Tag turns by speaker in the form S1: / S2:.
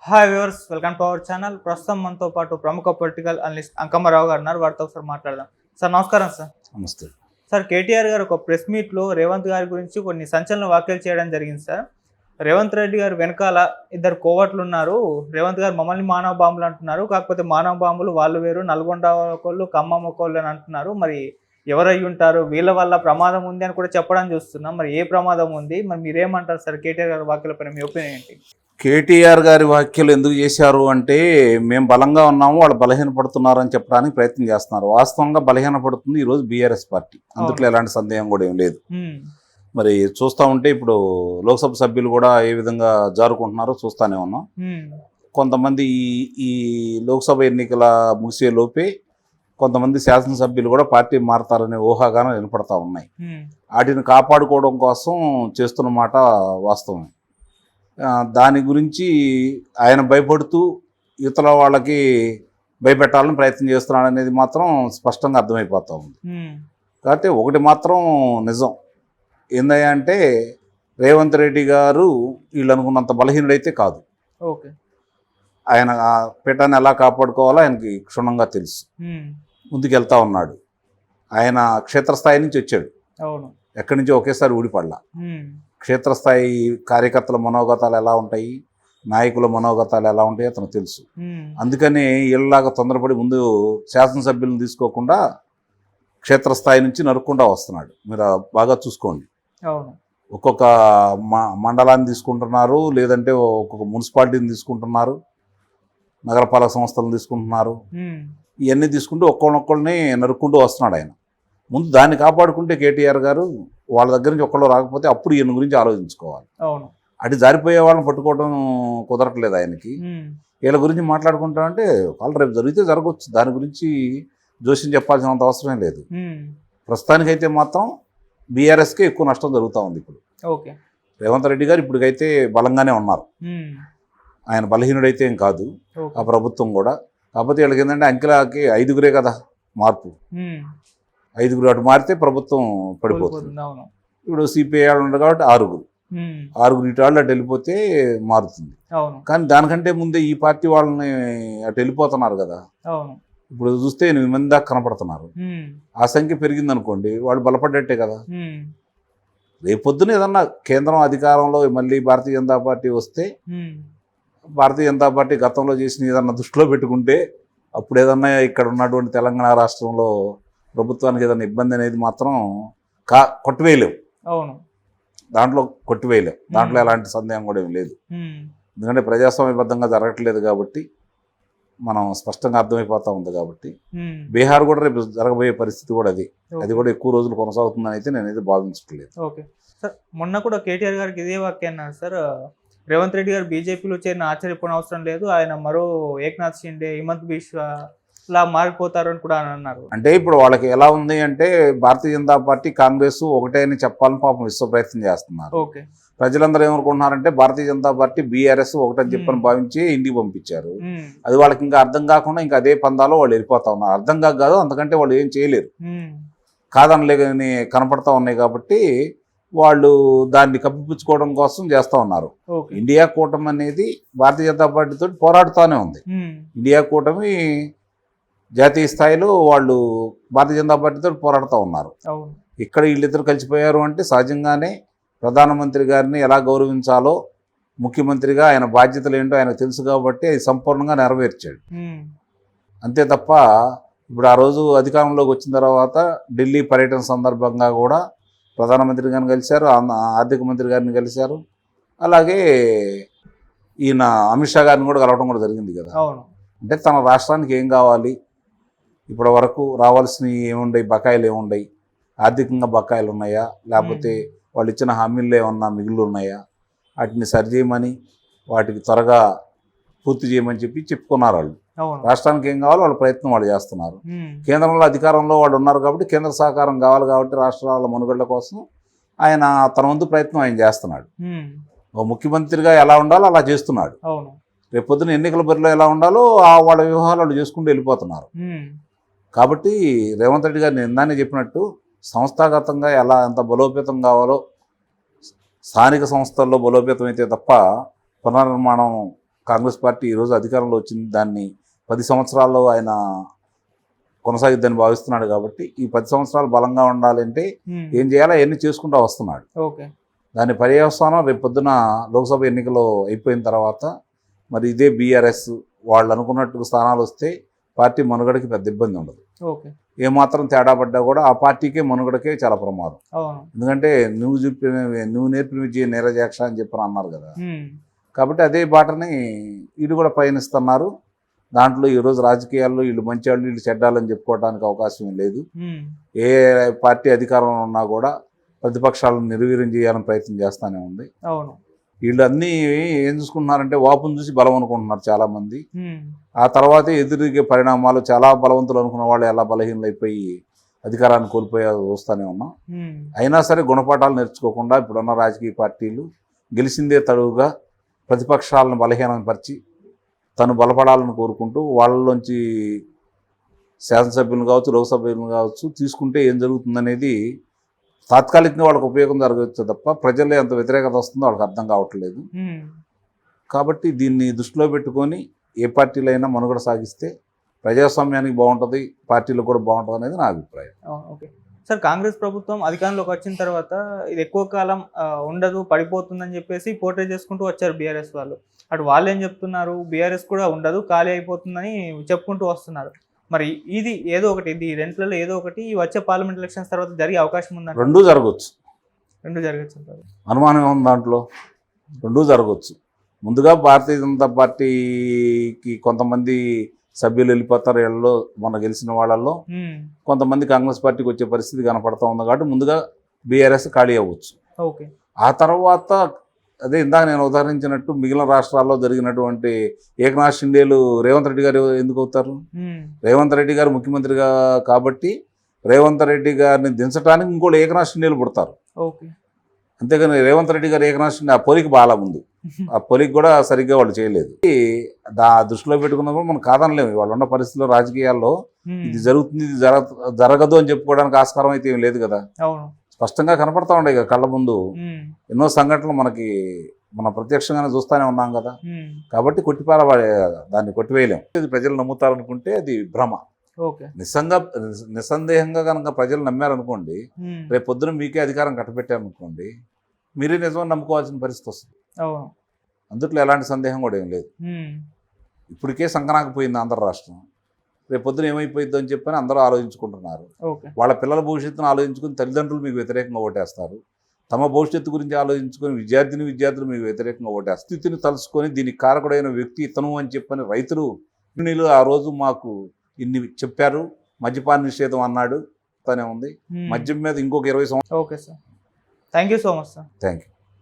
S1: Hi viewers, welcome to our channel. ప్రస్తుతం మనతో పాటు ప్రముఖ పొలిటికల్ అనలిస్ట్ అంకమ్మరావు గారు ఉన్నారు. వారితో ఒకసారి మాట్లాడదాం. సార్ నమస్కారం సార్.
S2: నమస్తే.
S1: సార్, కేటీఆర్ గారు ఒక ప్రెస్ మీట్లో రేవంత్ గారి గురించి కొన్ని సంచలన వ్యాఖ్యలు చేయడం జరిగింది సార్. రేవంత్ రెడ్డి గారు వెనకాల ఇద్దరు కోవట్లు ఉన్నారు. రేవంత్ గారు మమ్మల్ని మానవ బాంబులు అంటున్నారు. కాకపోతే మానవ బాంబులు వాళ్ళు వేరు, నల్గొండ ఒకళ్ళు, ఖమ్మం ఒకళ్ళు అని అంటున్నారు. మరి ఎవరై ఉంటారు? వీళ్ళ వల్ల ప్రమాదం ఉంది అని కూడా చెప్పడం చూస్తున్నాం. మరి ఏ ప్రమాదం ఉంది? మరి మీరేమంటారు సార్? కేటీఆర్ గారి వ్యాఖ్యలపైన మీ ఒపీనియన్ ఏంటి?
S2: కేటీఆర్ గారి వ్యాఖ్యలు ఎందుకు చేశారు అంటే, మేము బలంగా ఉన్నాము, వాళ్ళు బలహీనపడుతున్నారు అని చెప్పడానికి ప్రయత్నం చేస్తున్నారు. వాస్తవంగా బలహీనపడుతుంది ఈరోజు బీఆర్ఎస్ పార్టీ. అందులో ఎలాంటి సందేహం కూడా ఏం లేదు. మరి చూస్తూ ఉంటే ఇప్పుడు లోక్సభ సభ్యులు కూడా ఏ విధంగా జారుకుంటున్నారో చూస్తూనే ఉన్నాం. కొంతమంది ఈ లోక్సభ ఎన్నికల ముగిసే లోపే కొంతమంది శాసనసభ్యులు కూడా పార్టీ మారతారనే ఊహాగానం వినపడతా ఉన్నాయి. వాటిని కాపాడుకోవడం కోసం చేస్తున్న మాట వాస్తవం. దాని గురించి ఆయన భయపడుతూ ఇతర వాళ్ళకి భయపెట్టాలని ప్రయత్నం చేస్తున్నాడు అనేది మాత్రం స్పష్టంగా అర్థమైపోతూ ఉంది. కాబట్టి ఒకటి మాత్రం నిజం ఏందయ్యా అంటే, రేవంత్ రెడ్డి గారు వీళ్ళు అనుకున్నంత బలహీనుడైతే కాదు.
S1: ఓకే,
S2: ఆయన పీఠాన్ని ఎలా కాపాడుకోవాలో ఆయనకి క్షుణ్ణంగా తెలుసు. ముందుకెళ్తా ఉన్నాడు. ఆయన క్షేత్రస్థాయి నుంచి వచ్చాడు.
S1: అవును,
S2: ఎక్కడి నుంచో ఒకేసారి ఊడిపడలా. క్షేత్రస్థాయి కార్యకర్తల మనోగతాలు ఎలా ఉంటాయి, నాయకుల మనోగతాలు ఎలా ఉంటాయి అతను తెలుసు. అందుకని వీళ్ళలాగా తొందరపడి ముందు శాసనసభ్యులను తీసుకోకుండా క్షేత్రస్థాయి నుంచి నరుక్కుండా వస్తున్నాడు. మీరు బాగా చూసుకోండి. ఒక్కొక్క మండలాన్ని తీసుకుంటున్నారు, లేదంటే ఒక్కొక్క మున్సిపాలిటీని తీసుకుంటున్నారు, నగరపాలక సంస్థలను తీసుకుంటున్నారు. ఇవన్నీ తీసుకుంటూ ఒక్కొక్కరిని నరుక్కుంటూ వస్తున్నాడు ఆయన. ముందు దాన్ని కాపాడుకుంటే కేటీఆర్ గారు వాళ్ళ దగ్గర నుంచి ఒక్కళ్ళు రాకపోతే అప్పుడు ఈయన గురించి ఆలోచించుకోవాలి. అటు జారిపోయే వాళ్ళని పట్టుకోవడం కుదరట్లేదు ఆయనకి. వీళ్ళ గురించి మాట్లాడుకుంటామంటే వాళ్ళు రేపు జరిగితే జరగవచ్చు, దాని గురించి జోష్యం చెప్పాల్సినంత అవసరమే లేదు. ప్రస్తుతానికైతే మాత్రం బీఆర్ఎస్కే ఎక్కువ నష్టం జరుగుతూ ఉంది. ఇప్పుడు రేవంత్ రెడ్డి గారు ఇప్పటికైతే బలంగానే ఉన్నారు. ఆయన బలహీనుడైతే ఏం కాదు, ఆ ప్రభుత్వం కూడా. కాకపోతే వీళ్ళకి ఏంటంటే అంకెలకి 5గురే కదా మార్పు. 5గురు అటు మారితే ప్రభుత్వం పడిపోతుంది. ఇప్పుడు సిపిఐ ఉండదు కాబట్టి 6గురు ఇటు వాళ్ళు అటు వెళ్ళిపోతే మారుతుంది. కానీ దానికంటే ముందే ఈ పార్టీ వాళ్ళని అటు వెళ్ళిపోతున్నారు కదా. ఇప్పుడు చూస్తే 8 మంది దాకా కనపడుతున్నారు. ఆ సంఖ్య పెరిగింది అనుకోండి, వాళ్ళు బలపడ్డట్టే కదా. రేపొద్దున ఏదన్నా కేంద్రం అధికారంలో మళ్ళీ భారతీయ జనతా పార్టీ వస్తే, భారతీయ జనతా పార్టీ గతంలో చేసిన ఏదన్నా దృష్టిలో పెట్టుకుంటే, అప్పుడు ఏదన్నా ఇక్కడ ఉన్నటువంటి తెలంగాణ రాష్ట్రంలో ప్రభుత్వానికి ఏదైనా ఇబ్బంది అనేది మాత్రం కొట్టివేయలేవు. దాంట్లో కొట్టివేయలేవు. దాంట్లో ఎలాంటి సందేహం కూడా ఏం లేదు. ఎందుకంటే ప్రజాస్వామ్యబద్ధంగా జరగట్లేదు కాబట్టి, మనం స్పష్టంగా అర్థమైపోతా ఉంది కాబట్టి. బీహార్ కూడా రేపు జరగబోయే పరిస్థితి కూడా అది కూడా ఎక్కువ రోజులు కొనసాగుతుందని అయితే నేనైతే భావించట్లేదు.
S1: ఓకే సార్, మొన్న కూడా కేటీఆర్ గారికి ఇదే వాక్యం అన్నారు సార్. రేవంత్ రెడ్డి గారు బీజేపీలో చేరిన ఆశ్చర్యపోవడం అవసరం లేదు, ఆయన మరో ఏక్నాథ్ షిండే, హిమంత్ బిశ్వా లా మారిపోతారు అని కూడా అన్నారు.
S2: అంటే ఇప్పుడు వాళ్ళకి ఎలా ఉంది అంటే, భారతీయ జనతా పార్టీ కాంగ్రెస్ ఒకటే అని చెప్పాలని పాపం విశ్వ ప్రయత్నం చేస్తున్నారు. ప్రజలందరూ ఏమనుకుంటున్నారంటే భారతీయ జనతా పార్టీ బీఆర్ఎస్ ఒకటని చెప్పని భావించి ఇంటికి పంపించారు. అది వాళ్ళకి ఇంకా అర్థం కాకుండా ఇంకా అదే పందాలో వాళ్ళు వెళ్ళిపోతా ఉన్నారు. అర్థం కాదు, అంతకంటే వాళ్ళు ఏం చేయలేరు. కాదనలేని కనపడతా ఉన్నాయి కాబట్టి వాళ్ళు దాన్ని కప్పిపుచ్చుకోవడం కోసం చేస్తూ ఉన్నారు. ఇండియా కూటమి అనేది భారతీయ జనతా పార్టీతో పోరాడుతూనే ఉంది. ఇండియా కూటమి జాతీయ స్థాయిలో వాళ్ళు భారతీయ జనతా పార్టీతో పోరాడుతూ ఉన్నారు. ఇక్కడ వీళ్ళిద్దరు కలిసిపోయారు అంటే సహజంగానే ప్రధానమంత్రి గారిని ఎలా గౌరవించాలో, ముఖ్యమంత్రిగా ఆయన బాధ్యతలు ఏంటో ఆయనకు తెలుసు కాబట్టి అది సంపూర్ణంగా నెరవేర్చాడు. అంతే తప్ప ఇప్పుడు ఆ రోజు అధికారంలోకి వచ్చిన తర్వాత ఢిల్లీ పర్యటన సందర్భంగా కూడా ప్రధానమంత్రి గారిని కలిశారు, ఆర్థిక మంత్రి గారిని కలిశారు. అలాగే ఈయన అమిత్ షా గారిని కూడా కలవడం కూడా జరిగింది కదా. అంటే తన రాష్ట్రానికి ఏం కావాలి, ఇప్పటి వరకు రావాల్సినవి ఏముండయి, బకాయిలు ఏముండయి, ఆర్థికంగా బకాయిలు ఉన్నాయా, లేకపోతే వాళ్ళు ఇచ్చిన హామీల్లో ఏమన్నా మిగులు ఉన్నాయా, వాటిని సరిచేయమని, వాటికి త్వరగా పూర్తి చేయమని చెప్పుకున్నారు. వాళ్ళు రాష్ట్రానికి ఏం కావాలో వాళ్ళ ప్రయత్నం వాళ్ళు చేస్తున్నారు. కేంద్రంలో అధికారంలో వాళ్ళు ఉన్నారు కాబట్టి కేంద్ర సహకారం కావాలి కాబట్టి రాష్ట్రాల మనుగడల కోసం ఆయన తన వంతు ప్రయత్నం ఆయన చేస్తున్నాడు. ఒక ముఖ్యమంత్రిగా ఎలా ఉండాలో అలా చేస్తున్నాడు. రేపొద్దున ఎన్నికల బరిలో ఎలా ఉండాలో వాళ్ళ వ్యవహారాలు వాళ్ళు చేసుకుంటూ వెళ్ళిపోతున్నారు. కాబట్టి రేవంత్ రెడ్డి గారు నిన్ననే చెప్పినట్టు సంస్థాగతంగా ఎంత బలోపేతం కావాలో స్థానిక సంస్థల్లో బలోపేతం అయితే తప్ప పునర్నిర్మాణం కాంగ్రెస్ పార్టీ ఈరోజు అధికారంలో వచ్చింది, దాన్ని 10 సంవత్సరాల్లో ఆయన కొనసాగిద్దని భావిస్తున్నాడు. కాబట్టి ఈ 10 సంవత్సరాలు బలంగా ఉండాలంటే ఏం చేయాలో అవన్నీ చేసుకుంటూ వస్తున్నాడు.
S1: ఓకే.
S2: దాని పర్యవసానం రేపు పొద్దున లోక్సభ ఎన్నికలు అయిపోయిన తర్వాత మరి ఇదే బీఆర్ఎస్ వాళ్ళు అనుకున్నట్టు స్థానాలు వస్తే పార్టీ మనుగడకి పెద్ద ఇబ్బంది ఉండదు.
S1: ఓకే.
S2: ఏమాత్రం తేడా పడ్డా కూడా ఆ పార్టీకే మనుగడకే చాలా ప్రమాదం.
S1: అవును.
S2: ఎందుకంటే నువ్వు నేర్పిన విద్య నీరజాక్ష అని చెప్పని అన్నారు కదా. కాబట్టి అదే బాటని వీళ్ళు కూడా పయనిస్తున్నారు. దాంట్లో ఈరోజు రాజకీయాల్లో వీళ్ళు మంచి వాళ్ళు వీళ్ళు చెడ్డాలని చెప్పుకోవడానికి అవకాశం లేదు. ఏ పార్టీ అధికారంలో ఉన్నా కూడా ప్రతిపక్షాలను నిర్వీర్యం చేయాలని ప్రయత్నం చేస్తూనే ఉంది.
S1: అవును.
S2: వీళ్ళు అన్నీ ఏం చూసుకుంటున్నారంటే వాపును చూసి బలం అనుకుంటున్నారు చాలామంది. ఆ తర్వాతే ఎదురుగే పరిణామాలు, చాలా బలవంతులు అనుకున్న వాళ్ళు ఎలా బలహీనలు అయిపోయి అధికారాన్ని కోల్పోయే చూస్తూనే ఉన్నాం. అయినా సరే గుణపాఠాలు నేర్చుకోకుండా ఇప్పుడున్న రాజకీయ పార్టీలు గెలిచిందే తడువుగా ప్రతిపక్షాలను బలహీనపరిచి తను బలపడాలని కోరుకుంటూ వాళ్ళలోంచి శాసనసభ్యులను కావచ్చు, లోక్సభ్యులను కావచ్చు తీసుకుంటే ఏం జరుగుతుందనేది తాత్కాలికంగా వాళ్ళకి ఉపయోగం జరగవచ్చు తప్ప ప్రజల్లో ఎంత వ్యతిరేకత వస్తుందో వాళ్ళకి అర్థం కావట్లేదు. కాబట్టి దీన్ని దృష్టిలో పెట్టుకొని ఏ పార్టీలైనా మనుగడ సాగిస్తే ప్రజాస్వామ్యానికి బాగుంటుంది, పార్టీలకు కూడా బాగుంటుంది అనేది నా అభిప్రాయం.
S1: ఓకే సార్, కాంగ్రెస్ ప్రభుత్వం అధికారంలోకి వచ్చిన తర్వాత ఇది ఎక్కువ కాలం ఉండదు, పడిపోతుందని చెప్పేసి పోర్ట్రే చేసుకుంటూ వచ్చారు బీఆర్ఎస్ వాళ్ళు. అటు వాళ్ళు ఏం చెప్తున్నారు, బీఆర్ఎస్ కూడా ఉండదు, ఖాళీ అయిపోతుందని చెప్పుకుంటూ వస్తున్నారు. మరి ఇది ఏదో ఒకటి, ఇది రెంట్లలో ఏదో ఒకటి వచ్చే పార్లమెంట్ ఎలక్షన్స్ తర్వాత జరిగే అవకాశం ఉందండి?
S2: రెండూ జరగవచ్చు.
S1: రెండు జరగచ్చు,
S2: అనుమానం ఉంది దాంట్లో. రెండూ జరగవచ్చు. ముందుగా భారతీయ జనతా పార్టీకి కొంతమంది సభ్యులు వెళ్ళిపోతారు. వీళ్ళలో మొన్న గెలిచిన వాళ్ళల్లో కొంతమంది కాంగ్రెస్ పార్టీకి వచ్చే పరిస్థితి కనపడతా ఉంది. కాబట్టి ముందుగా బీఆర్ఎస్ ఖాళీ అవ్వచ్చు.
S1: ఓకే. ఆ
S2: తర్వాత అదే ఇందాక నేను ఉదాహరించినట్టు మిగిలిన రాష్ట్రాల్లో జరిగినటువంటి ఏకనాథ్ షిండేలు రేవంత్ రెడ్డి గారు ఎందుకు అవుతారు? రేవంత్ రెడ్డి గారు ముఖ్యమంత్రిగా కాబట్టి రేవంత్ రెడ్డి గారిని దించడానికి ఇంకోటి ఏకనాథ్ షిండేలు పుడతారు.
S1: ఓకే.
S2: అంతేగాని రేవంత్ రెడ్డి గారు ఏకనాథ్ షిండే ఆ పోలికి బాగా ఉంది. ఆ పోలికి కూడా సరిగ్గా వాళ్ళు చేయలేదు. దృష్టిలో పెట్టుకున్నప్పుడు మనం కాదనలేము. వాళ్ళు ఉన్న పరిస్థితుల్లో రాజకీయాల్లో ఇది జరుగుతుంది, ఇది జరగదు అని చెప్పుకోవడానికి ఆస్కారం అయితే ఏం లేదు కదా. స్పష్టంగా కనపడతా ఉండే కళ్ళ ముందు ఎన్నో సంఘటనలు మన ప్రత్యక్షంగానే చూస్తూనే ఉన్నాం కదా. కాబట్టి దాన్ని కొట్టివేయలేం. ఇది ప్రజలు నమ్ముతారనుకుంటే అది భ్రమ. నిస్సందేహంగా కనుక ప్రజలు నమ్మారనుకోండి, రేపు పొద్దున మీకే అధికారం కట్టబెట్టారనుకోండి, మీరే నిజమని నమ్ముకోవాల్సిన పరిస్థితి వస్తుంది. అందుట్లో ఎలాంటి సందేహం కూడా ఏం లేదు. ఇప్పటికే సంకనాకపోయింది ఆంధ్ర రాష్ట్రం. రేపు పొద్దున ఏమైపోయిద్దో అని చెప్పని అందరూ ఆలోచించుకుంటున్నారు. వాళ్ళ పిల్లల భవిష్యత్తును ఆలోచించుకుని తల్లిదండ్రులు మీకు వ్యతిరేకంగా ఓటేస్తారు. తమ భవిష్యత్తు గురించి ఆలోచించుకొని విద్యార్థులు మీకు వ్యతిరేకంగా ఓటేస్తారు. స్థితిని తలుసుకొని దీనికి కారకుడైన వ్యక్తి ఇతను అని చెప్పని రైతులు ఆ రోజు మాకు ఇన్ని చెప్పారు, మద్యపాన నిషేధం అన్నాడు, తనే ఉంది. మద్యం మీద ఇంకొక 20 సంవత్సరాలు.
S1: Okay sir, thank you so much sir.
S2: Thank you.